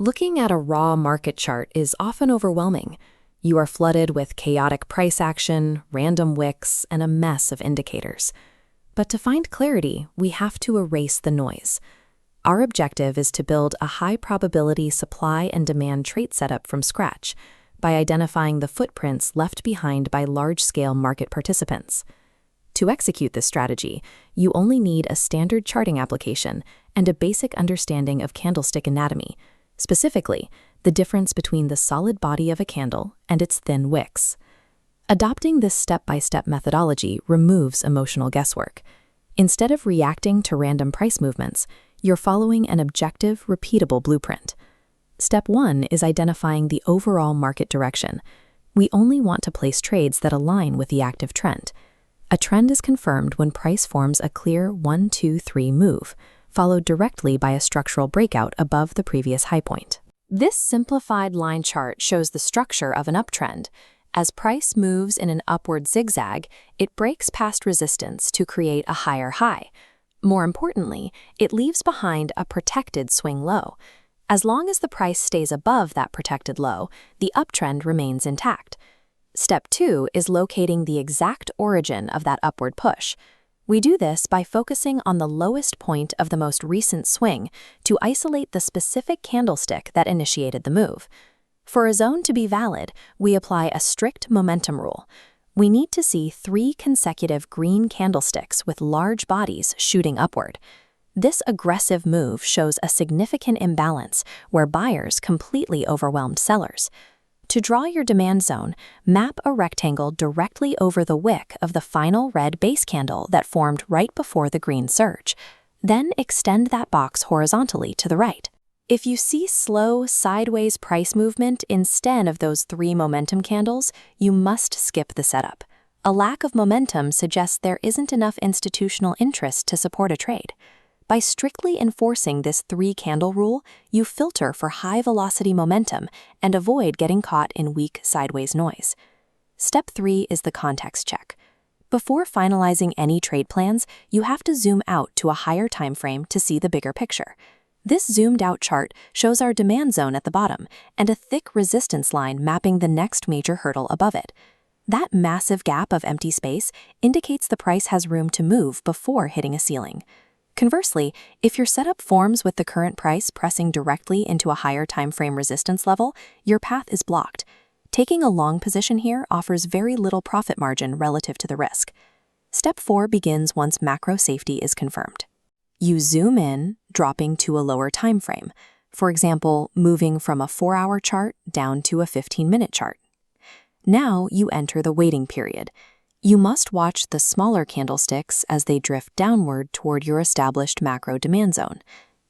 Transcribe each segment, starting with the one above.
Looking at a raw market chart is often overwhelming. You are flooded with chaotic price action, random wicks, and a mess of indicators. But to find clarity, we have to erase the noise. Our objective is to build a high-probability supply and demand trait setup from scratch by identifying the footprints left behind by large-scale market participants. To execute this strategy, you only need a standard charting application and a basic understanding of candlestick anatomy, specifically, the difference between the solid body of a candle and its thin wicks. Adopting this step-by-step methodology removes emotional guesswork. Instead of reacting to random price movements, you're following an objective, repeatable blueprint. Step 1 is identifying the overall market direction. We only want to place trades that align with the active trend. A trend is confirmed when price forms a clear 1, 2, 3 move, followed directly by a structural breakout above the previous high point. This simplified line chart shows the structure of an uptrend. As price moves in an upward zigzag, it breaks past resistance to create a higher high. More importantly, it leaves behind a protected swing low. As long as the price stays above that protected low, the uptrend remains intact. Step 2 is locating the exact origin of that upward push. We do this by focusing on the lowest point of the most recent swing to isolate the specific candlestick that initiated the move. For a zone to be valid, we apply a strict momentum rule. We need to see 3 consecutive green candlesticks with large bodies shooting upward. This aggressive move shows a significant imbalance where buyers completely overwhelmed sellers. To draw your demand zone, map a rectangle directly over the wick of the final red base candle that formed right before the green surge. Then extend that box horizontally to the right. If you see slow, sideways price movement instead of those 3 momentum candles, you must skip the setup. A lack of momentum suggests there isn't enough institutional interest to support a trade. By strictly enforcing this 3-candle rule, you filter for high-velocity momentum and avoid getting caught in weak sideways noise. Step 3 is the context check. Before finalizing any trade plans, you have to zoom out to a higher time frame to see the bigger picture. This zoomed-out chart shows our demand zone at the bottom and a thick resistance line mapping the next major hurdle above it. That massive gap of empty space indicates the price has room to move before hitting a ceiling. Conversely, if your setup forms with the current price pressing directly into a higher timeframe resistance level, your path is blocked. Taking a long position here offers very little profit margin relative to the risk. Step 4 begins once macro safety is confirmed. You zoom in, dropping to a lower time frame, for example, moving from a 4-hour chart down to a 15-minute chart. Now you enter the waiting period. You must watch the smaller candlesticks as they drift downward toward your established macro demand zone.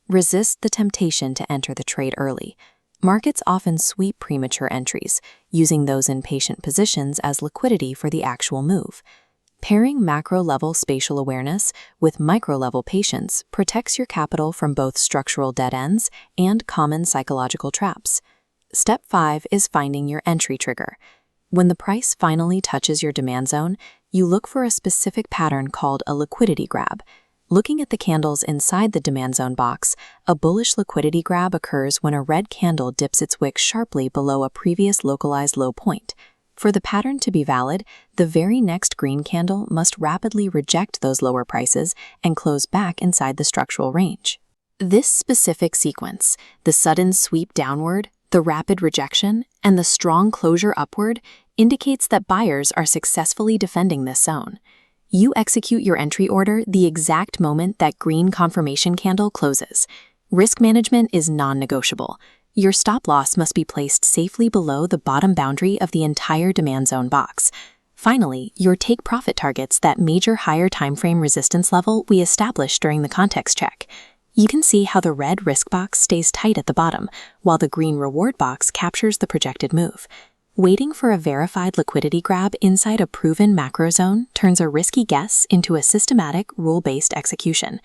Resist the temptation to enter the trade early. Markets often sweep premature entries, using those in patient positions as liquidity for the actual move. Pairing macro-level spatial awareness with micro-level patience protects your capital from both structural dead ends and common psychological traps. Step 5 is finding your entry trigger. When the price finally touches your demand zone, you look for a specific pattern called a liquidity grab. Looking at the candles inside the demand zone box, a bullish liquidity grab occurs when a red candle dips its wick sharply below a previous localized low point. For the pattern to be valid, the very next green candle must rapidly reject those lower prices and close back inside the structural range. This specific sequence, the sudden sweep downward, the rapid rejection, and the strong closure upward, indicates that buyers are successfully defending this zone. You execute your entry order the exact moment that green confirmation candle closes. Risk management is non-negotiable. Your stop loss must be placed safely below the bottom boundary of the entire demand zone box. Finally, your take profit targets that major higher timeframe resistance level we established during the context check. You can see how the red risk box stays tight at the bottom, while the green reward box captures the projected move. Waiting for a verified liquidity grab inside a proven macro zone turns a risky guess into a systematic, rule-based execution.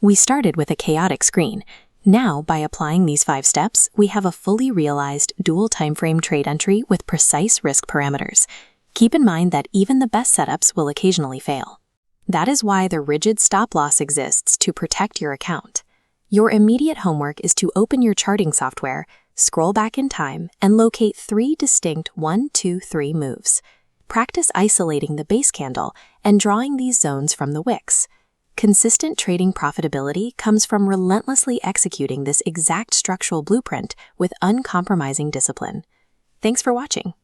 We started with a chaotic screen. Now, by applying these 5 steps, we have a fully realized dual timeframe trade entry with precise risk parameters. Keep in mind that even the best setups will occasionally fail. That is why the rigid stop loss exists to protect your account. Your immediate homework is to open your charting software, scroll back in time, and locate 3 distinct 1, 2, 3 moves. Practice isolating the base candle and drawing these zones from the wicks. Consistent trading profitability comes from relentlessly executing this exact structural blueprint with uncompromising discipline. Thanks for watching.